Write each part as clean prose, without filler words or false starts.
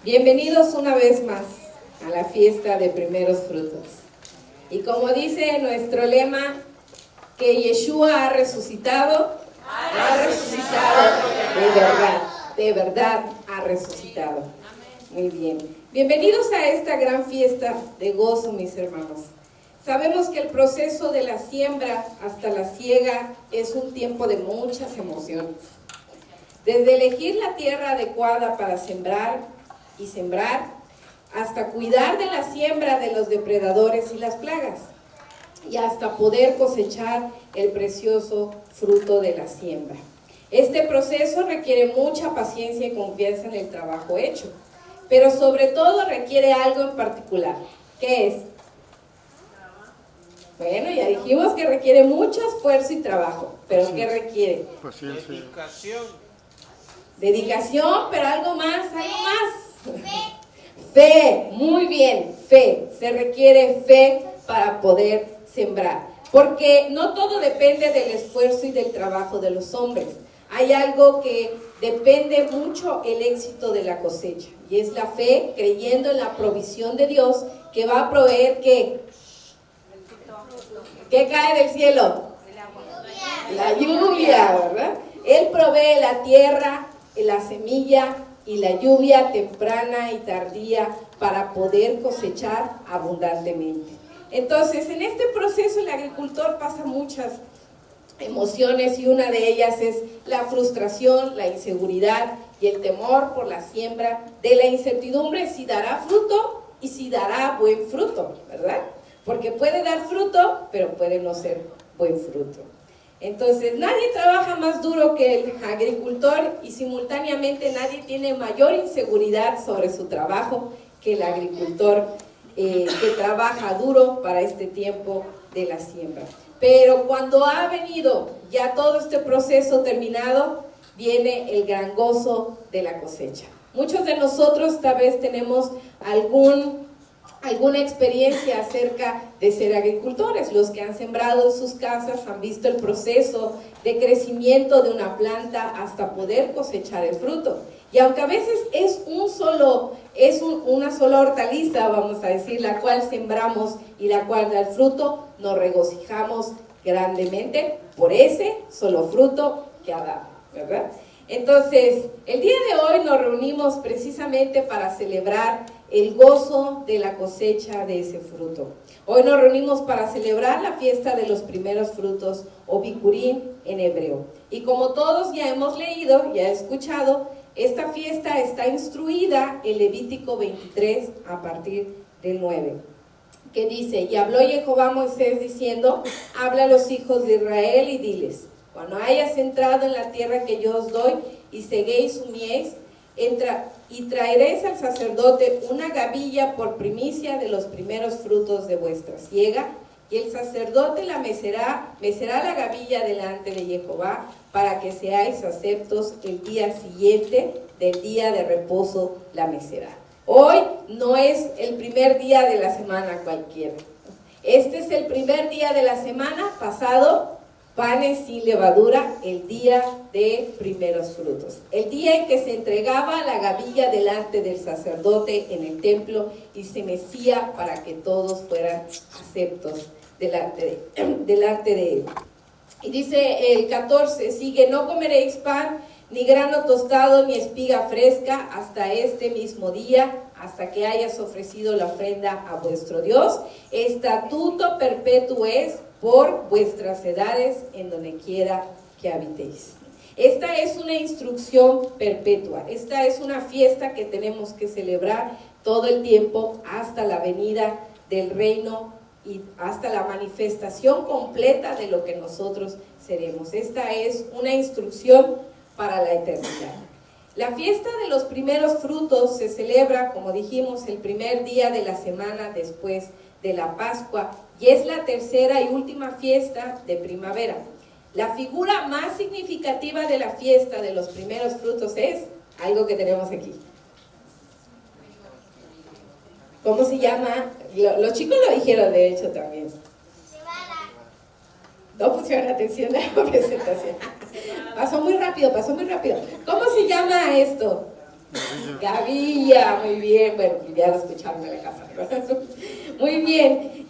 Bienvenidos una vez más a la fiesta de primeros frutos. Y como dice nuestro lema, que Yeshua ha resucitado de verdad ha resucitado. Muy bien. Bienvenidos a esta gran fiesta de gozo, mis hermanos. Sabemos que el proceso de la siembra hasta la siega es un tiempo de muchas emociones. Desde elegir la tierra adecuada para sembrar y sembrar, hasta cuidar de la siembra de los depredadores y las plagas, y hasta poder cosechar el precioso fruto de la siembra. Este proceso requiere mucha paciencia y confianza en el trabajo hecho, pero sobre todo requiere algo en particular. ¿Qué es? Bueno, ya dijimos que requiere mucho esfuerzo y trabajo, pero ¿qué requiere? Dedicación. Dedicación, pero algo más. Fe, muy bien, fe. Se requiere fe para poder sembrar, porque no todo depende del esfuerzo y del trabajo de los hombres. Hay algo que depende mucho el éxito de la cosecha, y es la fe, creyendo en la provisión de Dios, que va a proveer ¿qué cae del cielo? La lluvia, ¿verdad? Él provee la tierra, la semilla y la lluvia temprana y tardía para poder cosechar abundantemente. Entonces, en este proceso el agricultor pasa muchas emociones, y una de ellas es la frustración, la inseguridad y el temor por la siembra, de la incertidumbre si dará fruto y si dará buen fruto, ¿verdad? Porque puede dar fruto, pero puede no ser buen fruto. Entonces, nadie trabaja más duro que el agricultor, y simultáneamente nadie tiene mayor inseguridad sobre su trabajo que el agricultor que trabaja duro para este tiempo de la siembra. Pero cuando ha venido ya todo este proceso terminado, viene el gran gozo de la cosecha. Muchos de nosotros tal vez tenemos alguna experiencia acerca de ser agricultores. Los que han sembrado en sus casas han visto el proceso de crecimiento de una planta hasta poder cosechar el fruto. Y aunque a veces es una sola hortaliza, vamos a decir, la cual sembramos y la cual da el fruto, nos regocijamos grandemente por ese solo fruto que ha dado, ¿verdad? Entonces, el día de hoy nos reunimos precisamente para celebrar el gozo de la cosecha de ese fruto. Hoy nos reunimos para celebrar la fiesta de los primeros frutos, o Bikurim en hebreo. Y como todos ya hemos leído, ya escuchado, esta fiesta está instruida en Levítico 23 a partir del 9, que dice: y habló Jehová a Moisés diciendo, habla a los hijos de Israel y diles, cuando hayas entrado en la tierra que yo os doy y seguéis su mies, y traeréis al sacerdote una gavilla por primicia de los primeros frutos de vuestra siega, y el sacerdote la mecerá la gavilla delante de Jehová, para que seáis aceptos el día siguiente del día de reposo la mecerá. Hoy no es el primer día de la semana cualquiera. Este es el primer día de la semana pasado, panes sin levadura, el día de primeros frutos. El día en que se entregaba la gavilla delante del sacerdote en el templo y se mecía para que todos fueran aceptos delante de él. Y dice el 14, sigue: no comeréis pan, ni grano tostado, ni espiga fresca, hasta este mismo día, hasta que hayas ofrecido la ofrenda a vuestro Dios. Estatuto perpetuo es por vuestras edades en donde quiera que habitéis. Esta es una instrucción perpetua. Esta es una fiesta que tenemos que celebrar todo el tiempo hasta la venida del reino y hasta la manifestación completa de lo que nosotros seremos. Esta es una instrucción para la eternidad. La fiesta de los primeros frutos se celebra, como dijimos, el primer día de la semana después de la Pascua, y es la tercera y última fiesta de primavera. La figura más significativa de la fiesta de los primeros frutos es algo que tenemos aquí. ¿Cómo se llama? Los chicos lo dijeron, de hecho, también. No pusieron atención a la presentación. Pasó muy rápido. ¿Cómo se llama esto? Gavilla, muy bien. Bueno, ya lo escucharon en la casa. Muy bien.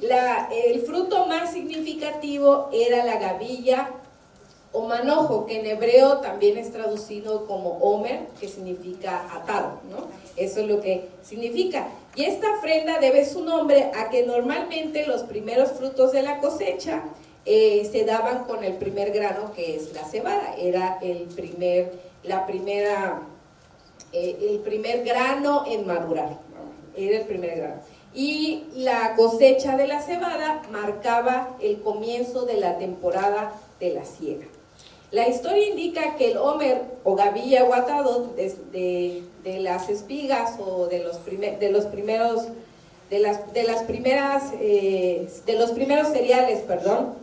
El fruto más significativo era la gavilla o manojo, que en hebreo también es traducido como omer, que significa atado, ¿no? Eso es lo que significa. Y esta ofrenda debe su nombre a que normalmente los primeros frutos de la cosecha se daban con el primer grano, que es la cebada. Era el primer grano en madurar, era el primer grano. Y la cosecha de la cebada marcaba el comienzo de la temporada de la siega. La historia indica que el homer o gavilla o atado de las espigas o de los primeros cereales, perdón,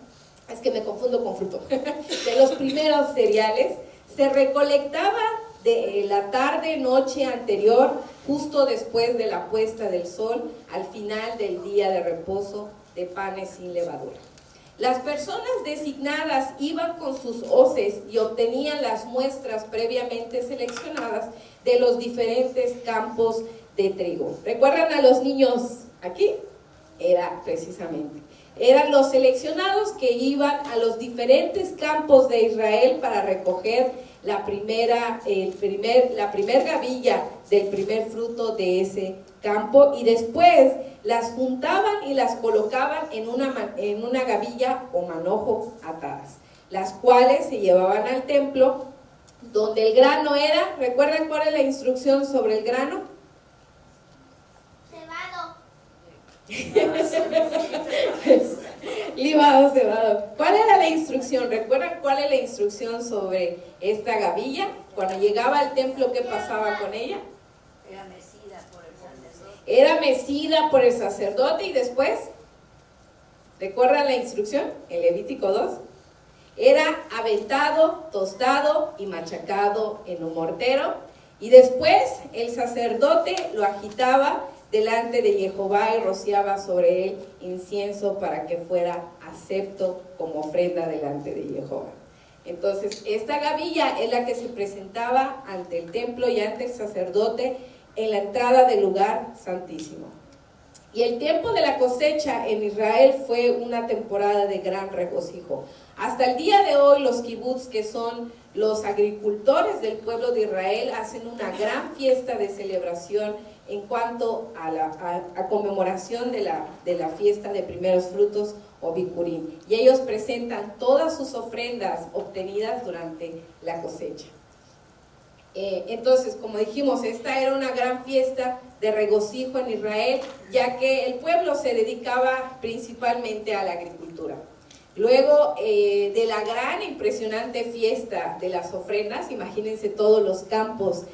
es que me confundo con fruto, de los primeros cereales, se recolectaba de la tarde, noche anterior, justo después de la puesta del sol, al final del día de reposo de panes sin levadura. Las personas designadas iban con sus hoces y obtenían las muestras previamente seleccionadas de los diferentes campos de trigo. ¿Recuerdan a los niños aquí? Eran los seleccionados que iban a los diferentes campos de Israel para recoger la primer gavilla del primer fruto de ese campo, y después las juntaban y las colocaban en una gavilla o manojo atadas, las cuales se llevaban al templo donde el grano era. ¿Recuerdan cuál es la instrucción sobre el grano? Cebado. ¿Cuál era la instrucción? ¿Recuerdan cuál es la instrucción sobre esta gavilla? Cuando llegaba al templo, ¿qué pasaba con ella? Era mecida por el sacerdote y después, ¿recuerdan la instrucción? En Levítico 2. Era aventado, tostado y machacado en un mortero, y después el sacerdote lo agitaba delante de Jehová y rociaba sobre él incienso para que fuera acepto como ofrenda delante de Jehová. Entonces, esta gavilla es la que se presentaba ante el templo y ante el sacerdote en la entrada del lugar santísimo. Y el tiempo de la cosecha en Israel fue una temporada de gran regocijo. Hasta el día de hoy los kibbutz, que son los agricultores del pueblo de Israel, hacen una gran fiesta de celebración en cuanto a la conmemoración de la fiesta de primeros frutos o Bikurim. Y ellos presentan todas sus ofrendas obtenidas durante la cosecha. Entonces, como dijimos, esta era una gran fiesta de regocijo en Israel, ya que el pueblo se dedicaba principalmente a la agricultura. Luego de la gran impresionante fiesta de las ofrendas, imagínense todos los campos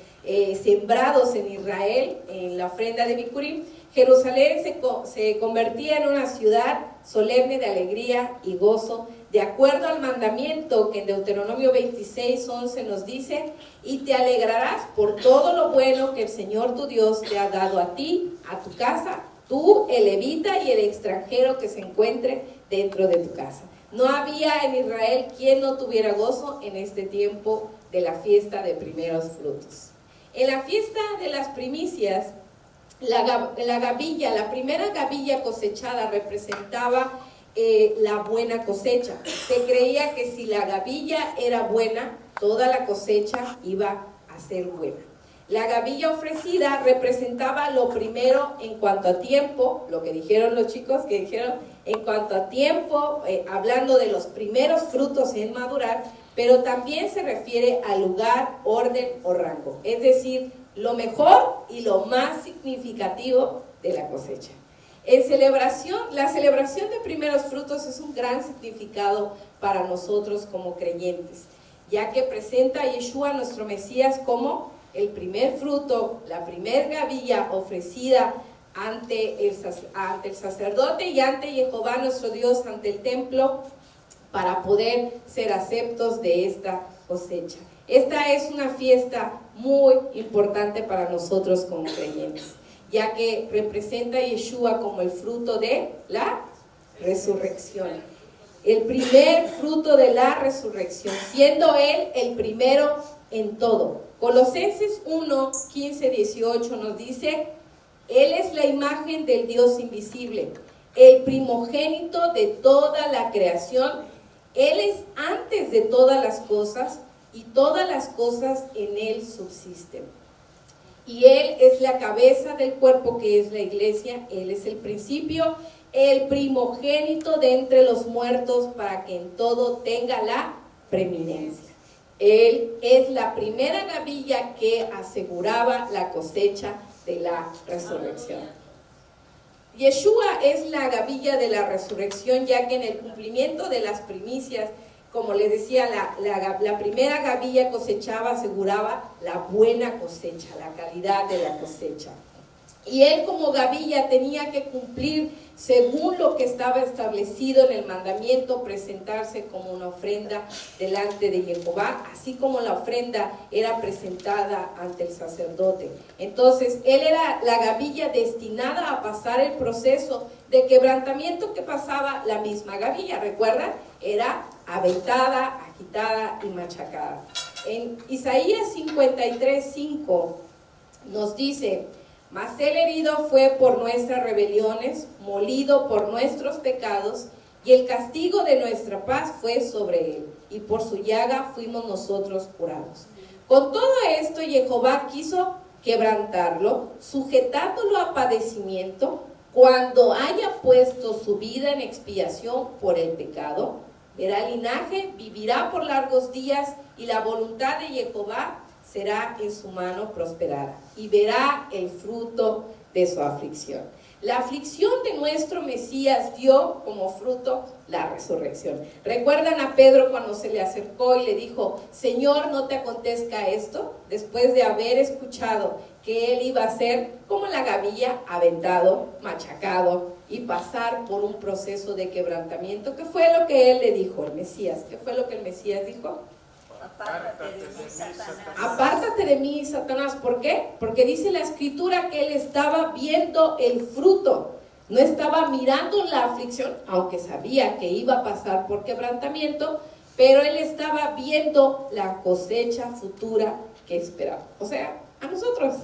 sembrados en Israel en la ofrenda de Bikurim, Jerusalén se convertía en una ciudad solemne de alegría y gozo, de acuerdo al mandamiento que en Deuteronomio 26:11 nos dice: y te alegrarás por todo lo bueno que el Señor tu Dios te ha dado a ti, a tu casa, tú, el levita y el extranjero que se encuentre dentro de tu casa. No había en Israel quien no tuviera gozo en este tiempo de la fiesta de primeros frutos. En la fiesta de las primicias, la gavilla, la primera gavilla cosechada representaba la buena cosecha. Se creía que si la gavilla era buena, toda la cosecha iba a ser buena. La gavilla ofrecida representaba lo primero en cuanto a tiempo, lo que dijeron los chicos, que dijeron en cuanto a tiempo, hablando de los primeros frutos en madurar, pero también se refiere al lugar, orden o rango, es decir, lo mejor y lo más significativo de la cosecha. La celebración de primeros frutos es un gran significado para nosotros como creyentes, ya que presenta a Yeshua, nuestro Mesías, como el primer fruto, la primer gavilla ofrecida ante el sacerdote y ante Jehová nuestro Dios, ante el templo, para poder ser aceptos de esta cosecha. Esta es una fiesta muy importante para nosotros como creyentes, ya que representa a Yeshua como el fruto de la resurrección. El primer fruto de la resurrección, siendo Él el primero en todo. Colosenses 1, 15, 18 nos dice: Él es la imagen del Dios invisible, el primogénito de toda la creación. Él es antes de todas las cosas, y todas las cosas en Él subsisten. Y Él es la cabeza del cuerpo, que es la iglesia. Él es el principio, el primogénito de entre los muertos, para que en todo tenga la preeminencia. Él es la primera gavilla que aseguraba la cosecha de la resurrección. Yeshua es la gavilla de la resurrección, ya que en el cumplimiento de las primicias, como les decía, la primera gavilla cosechaba, aseguraba la buena cosecha, la calidad de la cosecha. Y él, como gavilla, tenía que cumplir según lo que estaba establecido en el mandamiento, presentarse como una ofrenda delante de Jehová, así como la ofrenda era presentada ante el sacerdote. Entonces, él era la gavilla destinada a pasar el proceso de quebrantamiento que pasaba la misma gavilla. ¿Recuerdan? Era aventada, agitada y machacada. En Isaías 53:5 nos dice: Mas el herido fue por nuestras rebeliones, molido por nuestros pecados, y el castigo de nuestra paz fue sobre él, y por su llaga fuimos nosotros curados. Con todo esto, Jehová quiso quebrantarlo, sujetándolo a padecimiento, cuando haya puesto su vida en expiación por el pecado. Verá linaje, vivirá por largos días, y la voluntad de Jehová será en su mano prosperada, y verá el fruto de su aflicción. La aflicción de nuestro Mesías dio como fruto la resurrección. ¿Recuerdan a Pedro cuando se le acercó y le dijo: Señor, no te acontezca esto? Después de haber escuchado que él iba a ser como la gavilla, aventado, machacado y pasar por un proceso de quebrantamiento. ¿Qué fue lo que él le dijo, el Mesías? ¿Qué fue lo que el Mesías dijo? Apártate de mí, Satanás. Apártate de mí, Satanás. ¿Por qué? Porque dice la escritura que él estaba viendo el fruto, no estaba mirando la aflicción, aunque sabía que iba a pasar por quebrantamiento, pero él estaba viendo la cosecha futura que esperaba. O sea, a nosotros.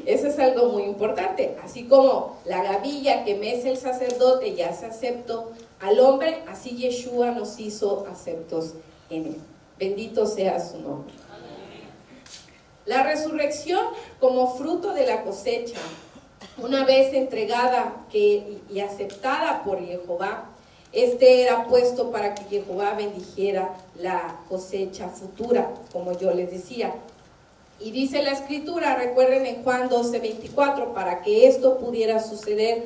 Eso es algo muy importante. Así como la gavilla que mece el sacerdote ya se aceptó al hombre, así Yeshua nos hizo aceptos en él. Bendito sea su nombre. La resurrección como fruto de la cosecha, una vez entregada y aceptada por Jehová, era puesto para que Jehová bendijera la cosecha futura, como yo les decía. Y dice la escritura, recuerden en Juan 12:24, para que esto pudiera suceder,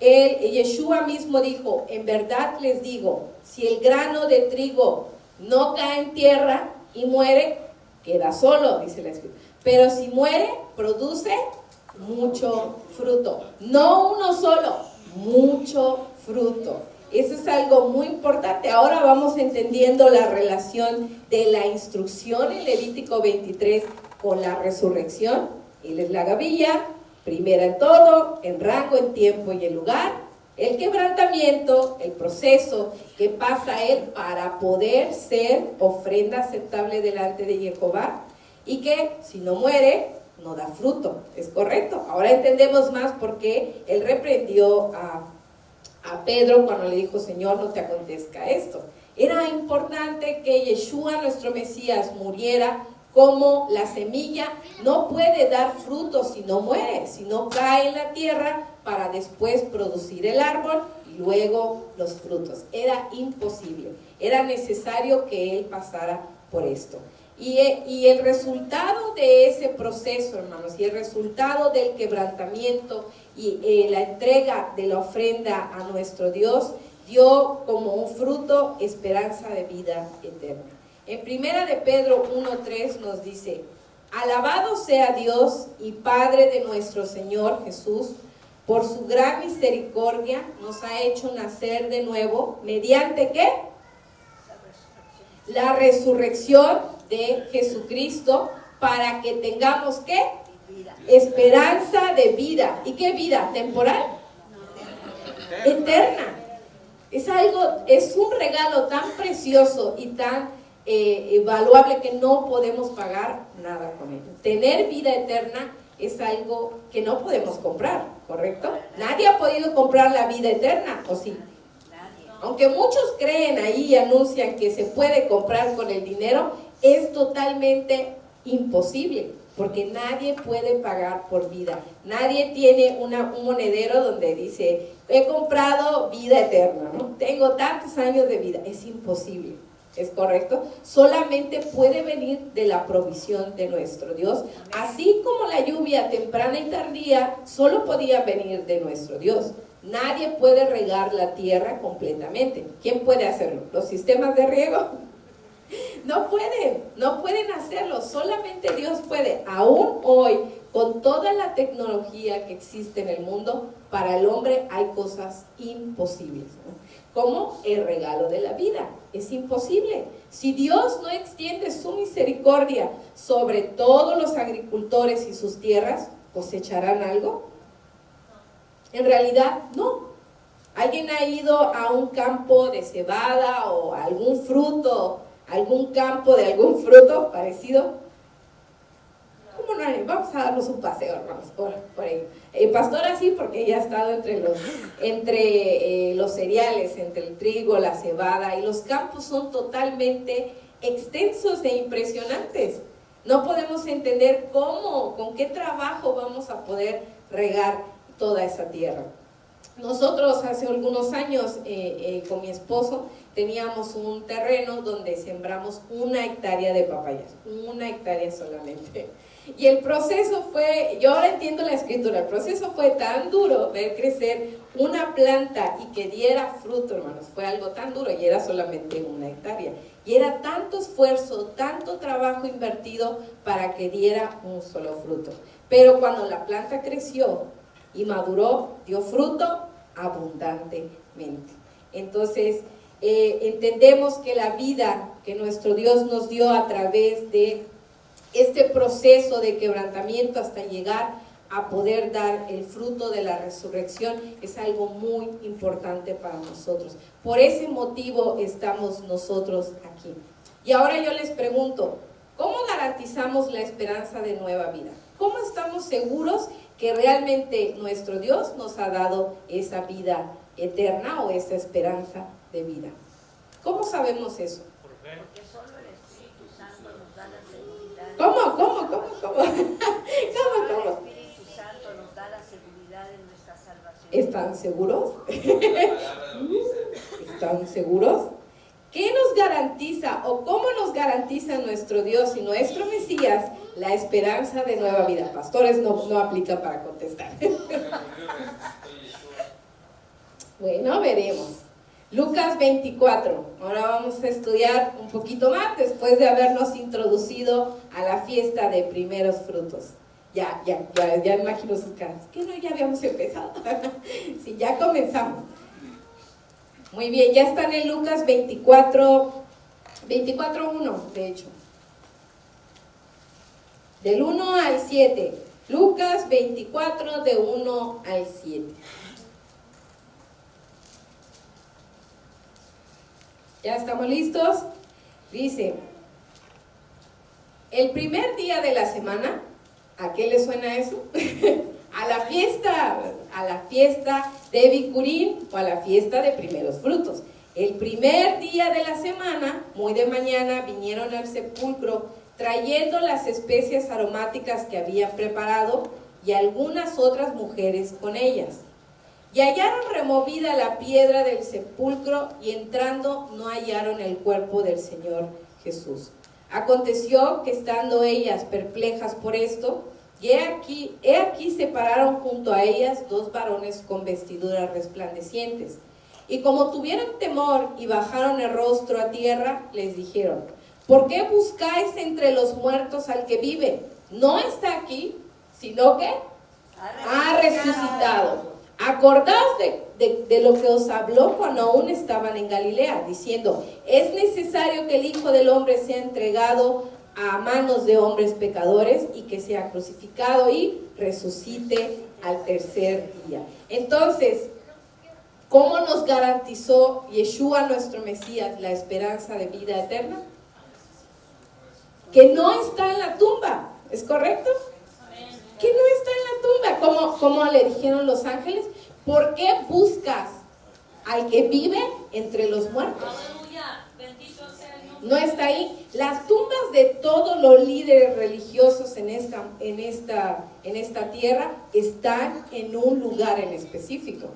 Yeshua mismo dijo: en verdad les digo, si el grano de trigo no cae en tierra y muere, queda solo, dice la escritura. Pero si muere, produce mucho fruto. No uno solo, mucho fruto. Eso es algo muy importante. Ahora vamos entendiendo la relación de la instrucción en Levítico 23 con la resurrección. Él es la gavilla, primera en todo, en rango, en tiempo y en lugar. El quebrantamiento, el proceso que pasa él para poder ser ofrenda aceptable delante de Jehová, y que si no muere, no da fruto. Es correcto. Ahora entendemos más por qué él reprendió a Pedro cuando le dijo: Señor, no te acontezca esto. Era importante que Yeshua, nuestro Mesías, muriera como la semilla. No puede dar fruto si no muere, si no cae en la tierra para después producir el árbol y luego los frutos. Era imposible, era necesario que él pasara por esto. Y el resultado de ese proceso, hermanos, y el resultado del quebrantamiento y la entrega de la ofrenda a nuestro Dios, dio como un fruto esperanza de vida eterna. En primera de Pedro 1:3 nos dice: alabado sea Dios y Padre de nuestro Señor Jesús, por su gran misericordia nos ha hecho nacer de nuevo, ¿mediante qué? La resurrección de Jesucristo, para que tengamos ¿qué? Vida. Esperanza de vida. ¿Y qué vida? ¿Temporal? Eterna. Es un regalo tan precioso y tan valuable que no podemos pagar nada con ello. Tener vida eterna es algo que no podemos comprar, ¿correcto? Nadie ha podido comprar la vida eterna, ¿o sí? Aunque muchos creen ahí y anuncian que se puede comprar con el dinero, es totalmente imposible, porque nadie puede pagar por vida. Nadie tiene un monedero donde dice, he comprado vida eterna, ¿no? Tengo tantos años de vida. Es imposible, ¿es correcto? Solamente puede venir de la provisión de nuestro Dios. Así como la lluvia temprana y tardía solo podía venir de nuestro Dios. Nadie puede regar la tierra completamente. ¿Quién puede hacerlo? ¿Los sistemas de riego? No pueden hacerlo. Solamente Dios puede. Aún hoy, con toda la tecnología que existe en el mundo, para el hombre hay cosas imposibles, ¿no? Como el regalo de la vida. Es imposible. Si Dios no extiende su misericordia sobre todos los agricultores y sus tierras, ¿cosecharán algo? En realidad, no. ¿Alguien ha ido a un campo de cebada o algún fruto, algún campo de algún fruto parecido? ¿Cómo no? Vamos a darnos un paseo, hermanos, por ahí. Pastor, así, porque ella ha estado entre los cereales, entre el trigo, la cebada, y los campos son totalmente extensos e impresionantes. No podemos entender cómo, con qué trabajo vamos a poder regar toda esa tierra. Nosotros hace algunos años con mi esposo teníamos un terreno donde sembramos 1 hectárea de papayas, 1 hectárea solamente. Y el proceso fue, yo ahora entiendo la escritura, el proceso fue tan duro ver crecer una planta y que diera fruto, hermanos, fue algo tan duro y era solamente 1 hectárea. Y era tanto esfuerzo, tanto trabajo invertido para que diera un solo fruto. Pero cuando la planta creció y maduró, dio fruto abundantemente. Entonces, entendemos que la vida que nuestro Dios nos dio a través de este proceso de quebrantamiento hasta llegar a poder dar el fruto de la resurrección es algo muy importante para nosotros. Por ese motivo estamos nosotros aquí. Y ahora yo les pregunto, ¿cómo garantizamos la esperanza de nueva vida? ¿Cómo estamos seguros que realmente nuestro Dios nos ha dado esa vida eterna o esa esperanza de vida? ¿Cómo sabemos eso? Porque solo el Espíritu Santo nos da la seguridad. ¿Cómo? Solo el Espíritu Santo nos da la seguridad de nuestra salvación. ¿Están seguros? ¿Están seguros? ¿Qué nos garantiza o cómo nos garantiza nuestro Dios y nuestro Mesías la esperanza de nueva vida? Pastores, no aplica para contestar. Bueno, veremos. Lucas 24. Ahora vamos a estudiar un poquito más después de habernos introducido a la fiesta de primeros frutos. Ya imagino sus caras. ¿Qué no? Ya habíamos empezado. Sí, ya comenzamos. Muy bien, ya están en Lucas 24, 24:1, de hecho. Del 1 al 7. Lucas 24, de 1 al 7. ¿Ya estamos listos? Dice, el primer día de la semana, ¿a qué le suena eso? A la fiesta de Bicurín o a la fiesta de primeros frutos. El primer día de la semana, muy de mañana, vinieron al sepulcro trayendo las especias aromáticas que habían preparado y algunas otras mujeres con ellas. Y hallaron removida la piedra del sepulcro y entrando no hallaron el cuerpo del Señor Jesús. Aconteció que estando ellas perplejas por esto, y he aquí se pararon junto a ellas 2 varones con vestiduras resplandecientes. Y como tuvieron temor y bajaron el rostro a tierra, les dijeron, ¿por qué buscáis entre los muertos al que vive? No está aquí, sino que ha resucitado. Acordaos de lo que os habló cuando aún estaban en Galilea, diciendo, es necesario que el Hijo del Hombre sea entregado a manos de hombres pecadores y que sea crucificado y resucite al tercer día. Entonces, ¿cómo nos garantizó Yeshua, nuestro Mesías, la esperanza de vida eterna? que no está en la tumba. ¿Es correcto? Que no está en la tumba. Como le dijeron los ángeles, ¿por qué buscas al que vive entre los muertos? No está ahí. Las tumbas de todos los líderes religiosos en esta tierra están en un lugar en específico.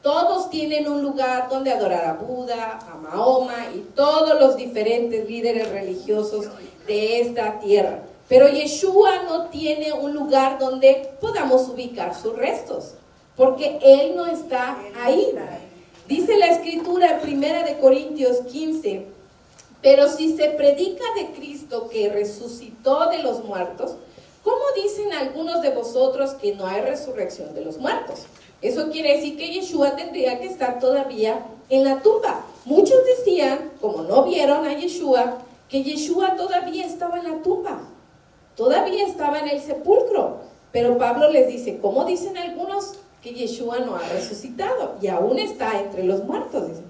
Todos tienen un lugar donde adorar a Buda, a Mahoma y todos los diferentes líderes religiosos de esta tierra. Pero Yeshua no tiene un lugar donde podamos ubicar sus restos, porque Él no está ahí. Dice la Escritura en 1 Corintios 15, pero si se predica de Cristo que resucitó de los muertos, ¿cómo dicen algunos de vosotros que no hay resurrección de los muertos? Eso quiere decir que Yeshua tendría que estar todavía en la tumba. Muchos decían, como no vieron a Yeshua, que Yeshua todavía estaba en la tumba, todavía estaba en el sepulcro. Pero Pablo les dice, ¿cómo dicen algunos que Yeshua no ha resucitado y aún está entre los muertos? Dice,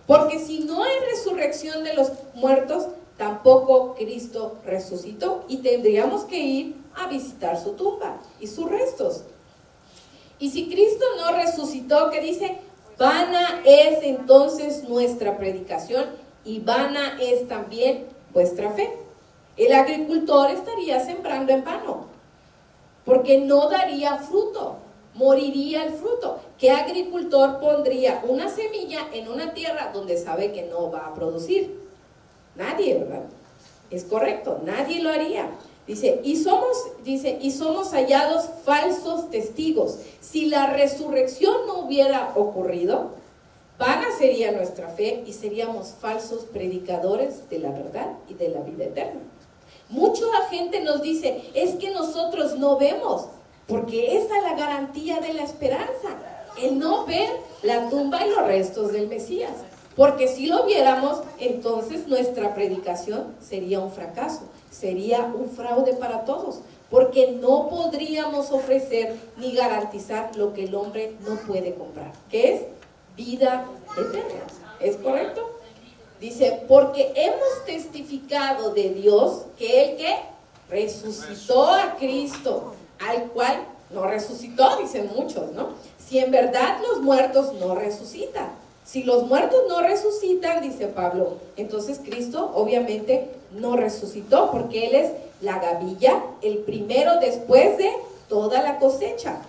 porque si no hay resurrección de los muertos, tampoco Cristo resucitó y tendríamos que ir a visitar su tumba y sus restos. Y si Cristo no resucitó, ¿qué dice? Vana es entonces nuestra predicación y vana es también vuestra fe. El agricultor estaría sembrando en vano, porque no daría fruto, moriría el fruto. ¿Qué agricultor pondría una semilla en una tierra donde sabe que no va a producir? Nadie, ¿verdad? Es correcto, nadie lo haría. Dice, y somos hallados falsos testigos. Si la resurrección no hubiera ocurrido, vana sería nuestra fe y seríamos falsos predicadores de la verdad y de la vida eterna. Mucha gente nos dice, es que nosotros no vemos, porque esa es la garantía de la esperanza, el no ver la tumba y los restos del Mesías. Porque si lo viéramos, entonces nuestra predicación sería un fracaso, sería un fraude para todos, porque no podríamos ofrecer ni garantizar lo que el hombre no puede comprar, que es vida eterna. ¿Es correcto? Dice, porque hemos testificado de Dios que Él que resucitó a Cristo, al cual no resucitó, dicen muchos, ¿no? Si en verdad los muertos no resucitan. Si los muertos no resucitan, dice Pablo, entonces Cristo obviamente no resucitó, porque Él es la gavilla, el primero después de toda la cosecha.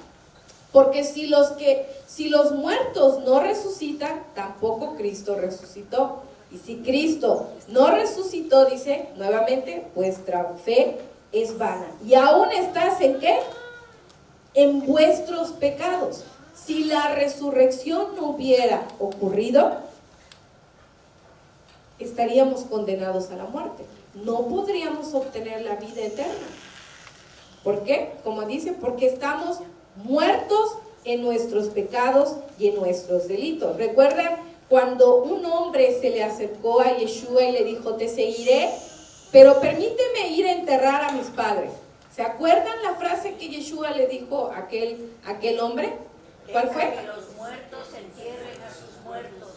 Porque si los muertos no resucitan, tampoco Cristo resucitó. Y si Cristo no resucitó, dice nuevamente, vuestra fe es vana. Y aún estás ¿en qué? En vuestros pecados. Si la resurrección no hubiera ocurrido, estaríamos condenados a la muerte. No podríamos obtener la vida eterna. ¿Por qué? Como dice, porque estamos muertos en nuestros pecados y en nuestros delitos. ¿Recuerdan cuando un hombre se le acercó a Yeshua y le dijo, te seguiré, pero permíteme ir a enterrar a mis padres? ¿Se acuerdan la frase que Yeshua le dijo a aquel hombre? ¿Cuál fue? Que los muertos entierren a sus muertos.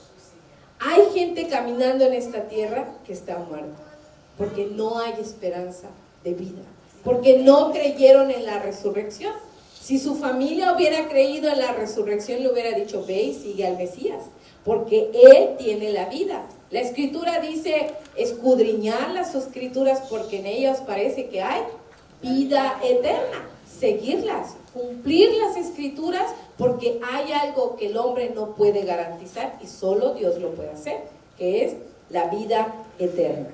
Hay gente caminando en esta tierra que está muerta, porque no hay esperanza de vida, porque no creyeron en la resurrección. Si su familia hubiera creído en la resurrección, le hubiera dicho, ve y sigue al Mesías, porque Él tiene la vida. La Escritura dice, escudriñar las Escrituras, porque en ellas parece que hay vida eterna. Seguirlas, cumplir las Escrituras, porque hay algo que el hombre no puede garantizar y solo Dios lo puede hacer, que es la vida eterna.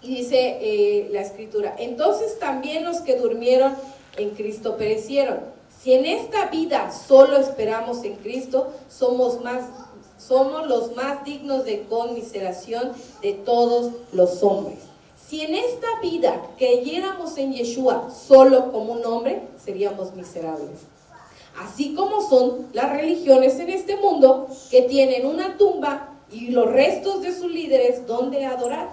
Y dice la Escritura, entonces también los que durmieron en Cristo perecieron. Si en esta vida solo esperamos en Cristo, somos los más dignos de conmiseración de todos los hombres. Si en esta vida creyéramos en Yeshua solo como un hombre, seríamos miserables. Así como son las religiones en este mundo, que tienen una tumba y los restos de sus líderes donde adorar.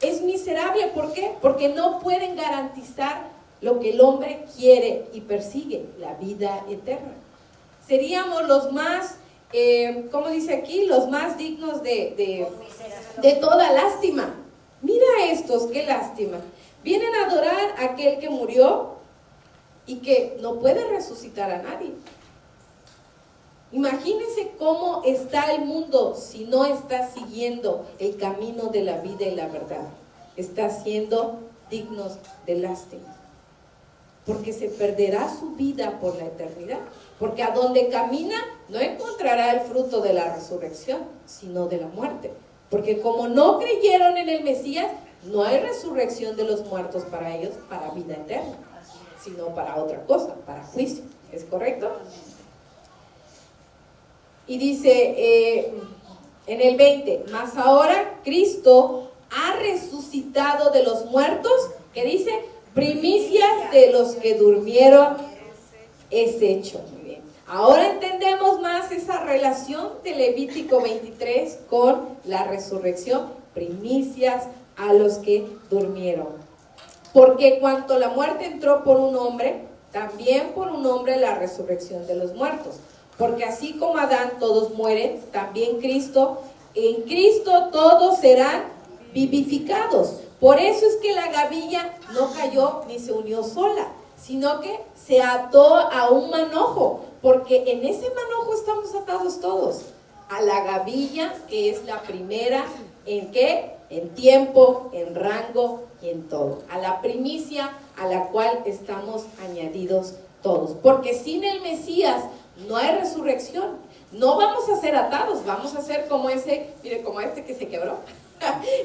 Es miserable, ¿por qué? Porque no pueden garantizar lo que el hombre quiere y persigue, la vida eterna. Seríamos los más, ¿cómo dice aquí? Los más dignos de toda lástima. Mira estos, qué lástima. Vienen a adorar a aquel que murió y que no puede resucitar a nadie. Imagínense cómo está el mundo si no está siguiendo el camino de la vida y la verdad. Está siendo dignos de lástima, porque se perderá su vida por la eternidad, porque a donde camina no encontrará el fruto de la resurrección, sino de la muerte, porque como no creyeron en el Mesías, no hay resurrección de los muertos para ellos, para vida eterna, sino para otra cosa, para juicio. ¿Es correcto? Y dice en el 20, mas ahora Cristo ha resucitado de los muertos, que dice, primicias de los que durmieron es hecho. Muy bien. Ahora entendemos más esa relación de Levítico 23 con la resurrección, primicias a los que durmieron. Porque cuanto la muerte entró por un hombre, también por un hombre la resurrección de los muertos. Porque así como Adán todos mueren, también en Cristo todos serán vivificados. Por eso es que la gavilla no cayó ni se unió sola, sino que se ató a un manojo, porque en ese manojo estamos atados todos. A la gavilla, que es la primera, ¿en qué? En tiempo, en rango y en todo. A la primicia a la cual estamos añadidos todos. Porque sin el Mesías no hay resurrección. No vamos a ser atados, vamos a ser como ese, mire, como este que se quebró.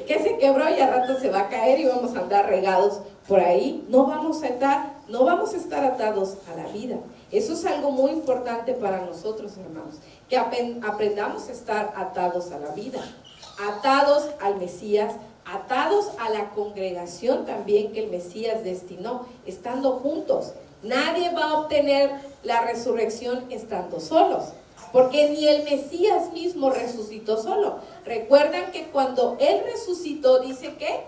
Que se quebró y a rato se va a caer y vamos a andar regados por ahí. No vamos a estar atados a la vida. Eso es algo muy importante para nosotros, hermanos, que aprendamos a estar atados a la vida, atados al Mesías, atados a la congregación también que el Mesías destinó, estando juntos. Nadie va a obtener la resurrección estando solos, porque ni el Mesías mismo resucitó solo. Recuerdan que cuando Él resucitó, dice que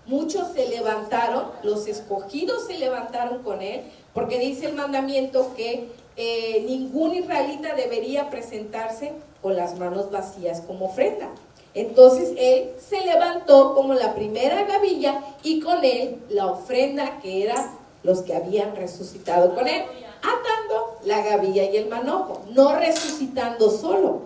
muchos se levantaron, los escogidos se levantaron con Él, porque dice el mandamiento que ningún israelita debería presentarse con las manos vacías como ofrenda. Entonces Él se levantó como la primera gavilla y con Él la ofrenda que era los que habían resucitado con Él, atando la gavilla y el manojo, no resucitando solo,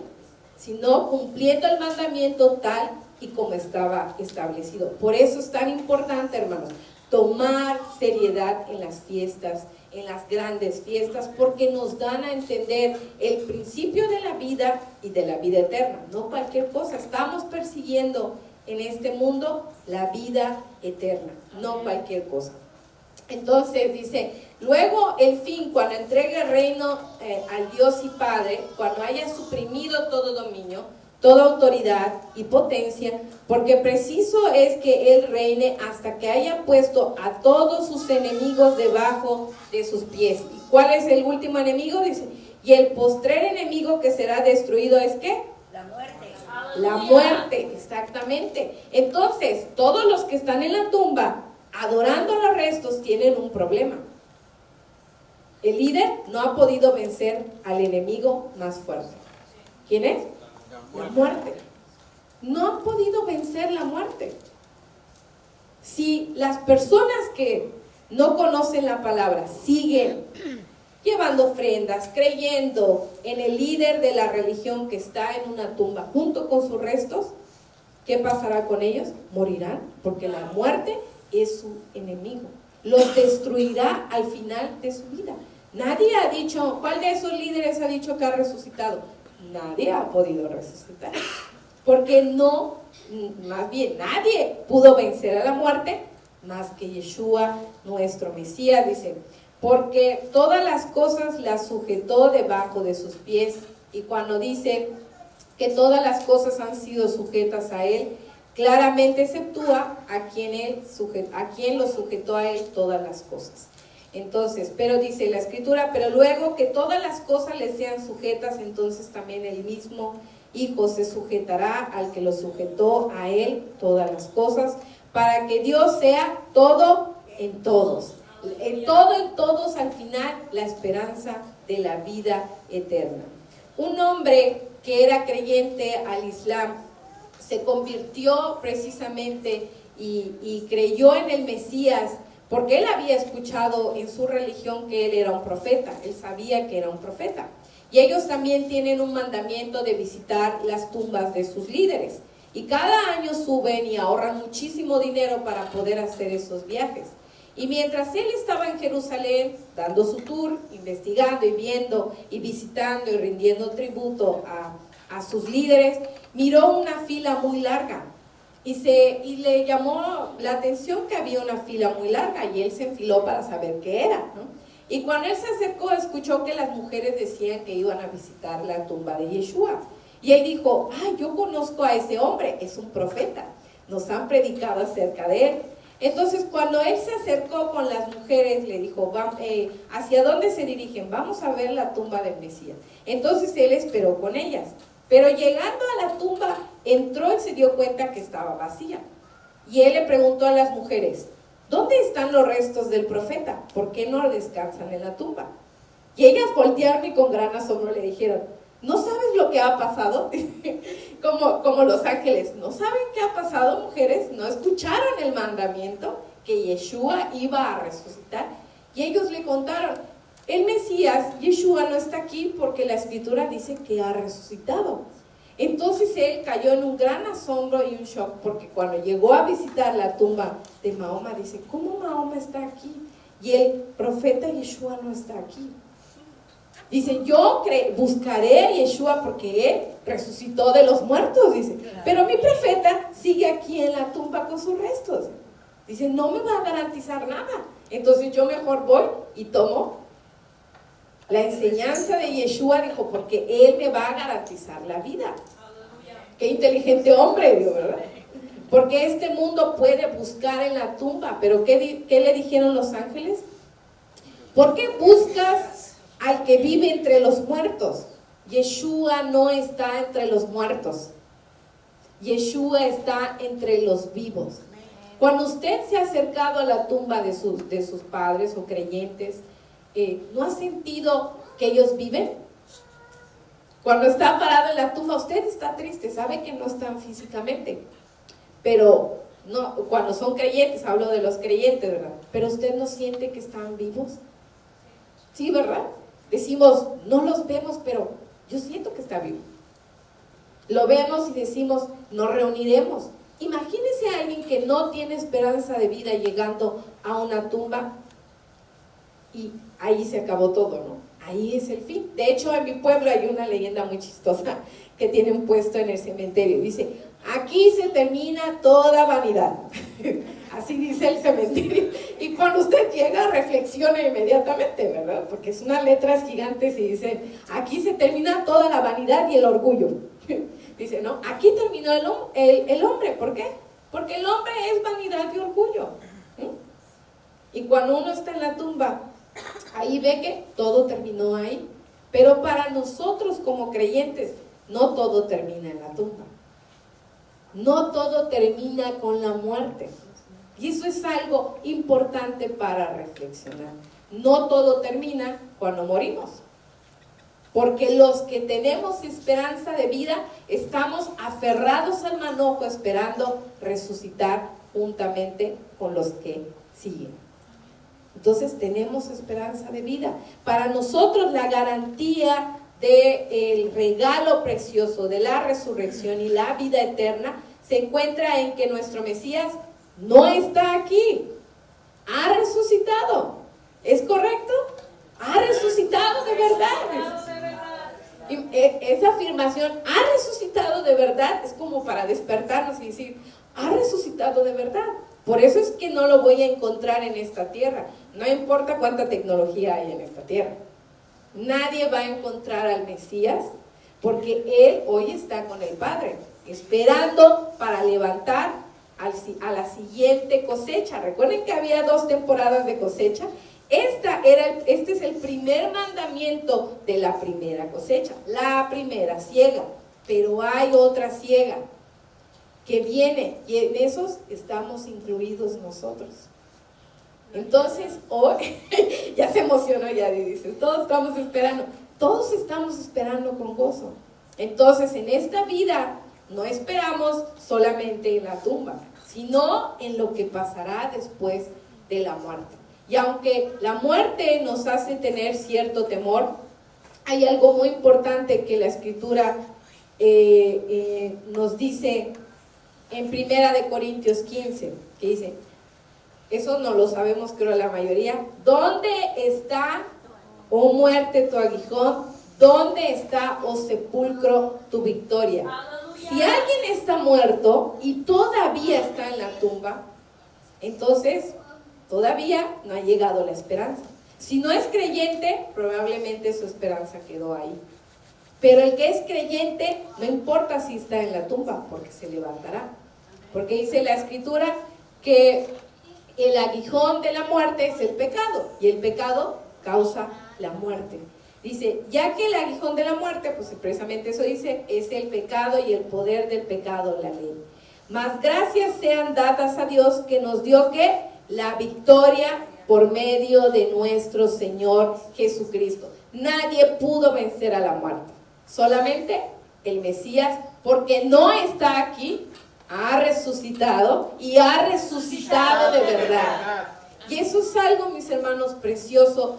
sino cumpliendo el mandamiento tal y como estaba establecido. Por eso es tan importante, hermanos, tomar seriedad en las fiestas, en las grandes fiestas, porque nos dan a entender el principio de la vida y de la vida eterna, no cualquier cosa. Estamos persiguiendo en este mundo la vida eterna, no cualquier cosa. Entonces dice, luego el fin, cuando entregue el reino al Dios y Padre, cuando haya suprimido todo dominio, toda autoridad y potencia, porque preciso es que Él reine hasta que haya puesto a todos sus enemigos debajo de sus pies. ¿Y cuál es el último enemigo? Dice, y el postrer enemigo que será destruido es ¿qué? La muerte. La muerte, exactamente. Entonces, todos los que están en la tumba adorando a los restos tienen un problema. El líder no ha podido vencer al enemigo más fuerte. ¿Quién es? La muerte. No han podido vencer la muerte. Si las personas que no conocen la palabra siguen llevando ofrendas, creyendo en el líder de la religión que está en una tumba junto con sus restos, ¿qué pasará con ellos? Morirán, porque la muerte es su enemigo. Los destruirá al final de su vida. Nadie ha dicho, ¿cuál de esos líderes ha dicho que ha resucitado? Nadie ha podido resucitar, porque no, más bien nadie pudo vencer a la muerte más que Yeshua, nuestro Mesías. Dice, porque todas las cosas las sujetó debajo de sus pies. Y cuando dice que todas las cosas han sido sujetas a Él, claramente exceptúa a quien lo sujetó a Él todas las cosas. Entonces, pero dice la Escritura, pero luego que todas las cosas le sean sujetas, entonces también el mismo Hijo se sujetará al que lo sujetó a Él todas las cosas, para que Dios sea todo en todos. En todos al final, la esperanza de la vida eterna. Un hombre que era creyente al Islam se convirtió precisamente y creyó en el Mesías, porque él había escuchado en su religión que él era un profeta, él sabía que era un profeta. Y ellos también tienen un mandamiento de visitar las tumbas de sus líderes. Y cada año suben y ahorran muchísimo dinero para poder hacer esos viajes. Y mientras él estaba en Jerusalén, dando su tour, investigando y viendo y visitando y rindiendo tributo a sus líderes, miró una fila muy larga. Y le llamó la atención que había una fila muy larga y él se enfiló para saber qué era, ¿no? Y cuando él se acercó, escuchó que las mujeres decían que iban a visitar la tumba de Yeshua. Y él dijo, ay, yo conozco a ese hombre, es un profeta, nos han predicado acerca de él. Entonces cuando él se acercó con las mujeres, le dijo, ¿hacia dónde se dirigen? Vamos a ver la tumba del Mesías. Entonces él esperó con ellas. Pero llegando a la tumba, entró y se dio cuenta que estaba vacía. Y él le preguntó a las mujeres, ¿dónde están los restos del profeta? ¿Por qué no descansan en la tumba? Y ellas voltearon y con gran asombro le dijeron, ¿no sabes lo que ha pasado? como los ángeles, ¿no saben qué ha pasado, mujeres? ¿No escucharon el mandamiento que Yeshua iba a resucitar? Y ellos le contaron, el Mesías, Yeshua, no está aquí porque la Escritura dice que ha resucitado. Entonces él cayó en un gran asombro y un shock, porque cuando llegó a visitar la tumba de Mahoma, dice, ¿cómo Mahoma está aquí? Y el profeta Yeshua no está aquí. Dice, yo buscaré a Yeshua porque él resucitó de los muertos, dice. Pero mi profeta sigue aquí en la tumba con sus restos. Dice, no me va a garantizar nada. Entonces yo mejor voy y tomo la enseñanza de Yeshua, dijo, porque él me va a garantizar la vida. Qué inteligente hombre, digo, ¿verdad? Porque este mundo puede buscar en la tumba, pero ¿qué le dijeron los ángeles? ¿Por qué buscas al que vive entre los muertos? Yeshua no está entre los muertos. Yeshua está entre los vivos. Cuando usted se ha acercado a la tumba de sus padres o creyentes, ¿no ha sentido que ellos viven? Cuando está parado en la tumba, usted está triste, sabe que no están físicamente, pero no, cuando son creyentes, hablo de los creyentes, ¿verdad? Pero usted no siente que están vivos. Sí, ¿verdad? Decimos, no los vemos, pero yo siento que está vivo. Lo vemos y decimos, nos reuniremos. Imagínese a alguien que no tiene esperanza de vida llegando a una tumba y ahí se acabó todo, ¿no? Ahí es el fin. De hecho, en mi pueblo hay una leyenda muy chistosa que tienen puesto en el cementerio. Dice, aquí se termina toda vanidad. Así dice el cementerio. Y cuando usted llega, reflexiona inmediatamente, ¿verdad? Porque es unas letras gigantes y dice, aquí se termina toda la vanidad y el orgullo. Dice, no, aquí terminó el hombre. ¿Por qué? Porque el hombre es vanidad y orgullo. Y cuando uno está en la tumba, ahí ve que todo terminó ahí. Pero para nosotros como creyentes, no todo termina en la tumba. No todo termina con la muerte. Y eso es algo importante para reflexionar. No todo termina cuando morimos. Porque los que tenemos esperanza de vida, estamos aferrados al manojo esperando resucitar juntamente con los que siguen. Entonces tenemos esperanza de vida. Para nosotros la garantía del regalo precioso de la resurrección y la vida eterna se encuentra en que nuestro Mesías no está aquí, ha resucitado. ¿Es correcto? Ha resucitado de verdad. Y esa afirmación, ha resucitado de verdad, es como para despertarnos y decir, ha resucitado de verdad. Por eso es que no lo voy a encontrar en esta tierra. No importa cuánta tecnología hay en esta tierra. Nadie va a encontrar al Mesías porque Él hoy está con el Padre, esperando para levantar a la siguiente cosecha. Recuerden que había 2 temporadas de cosecha. Este es el primer mandamiento de la primera cosecha, la primera siega, pero hay otra siega que viene y en esos estamos incluidos nosotros. Entonces, hoy, ya se emocionó, ya dices, todos estamos esperando con gozo. Entonces, en esta vida no esperamos solamente en la tumba, sino en lo que pasará después de la muerte. Y aunque la muerte nos hace tener cierto temor, hay algo muy importante que la Escritura nos dice en 1 Corintios 15, que dice, eso no lo sabemos creo la mayoría, ¿dónde está, oh muerte, tu aguijón? ¿Dónde está, oh sepulcro, tu victoria? Si alguien está muerto y todavía está en la tumba, entonces todavía no ha llegado la esperanza. Si no es creyente, probablemente su esperanza quedó ahí. Pero el que es creyente, no importa si está en la tumba, porque se levantará. Porque dice la Escritura que el aguijón de la muerte es el pecado, y el pecado causa la muerte. Dice, ya que el aguijón de la muerte, pues precisamente eso dice, es el pecado y el poder del pecado, la ley. Mas gracias sean dadas a Dios que nos dio ¿qué? La victoria por medio de nuestro Señor Jesucristo. Nadie pudo vencer a la muerte, solamente el Mesías, porque no está aquí, ha resucitado y ha resucitado de verdad. Y eso es algo, mis hermanos, precioso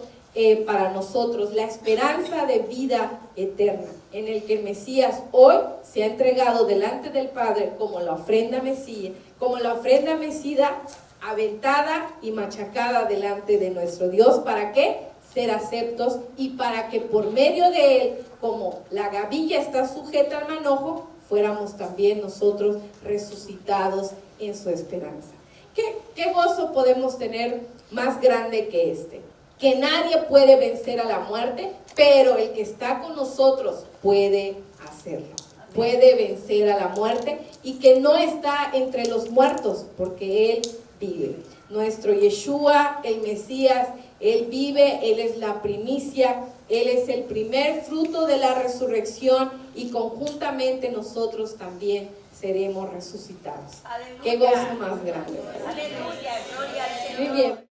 para nosotros, la esperanza de vida eterna, en el que el Mesías hoy se ha entregado delante del Padre como la ofrenda mesía, como la ofrenda mecida, aventada y machacada delante de nuestro Dios. ¿Para qué? Ser aceptos, y para que por medio de Él, como la gavilla está sujeta al manojo, fuéramos también nosotros resucitados en su esperanza. ¿Qué gozo podemos tener más grande que este? Que nadie puede vencer a la muerte, pero el que está con nosotros puede hacerlo. Puede vencer a la muerte, y que no está entre los muertos, porque Él vive. Nuestro Yeshua, el Mesías, Él vive, Él es la primicia, Él es el primer fruto de la resurrección, y conjuntamente nosotros también seremos resucitados. Aleluya. Qué gozo más grande. Aleluya, gloria al Señor. Muy bien.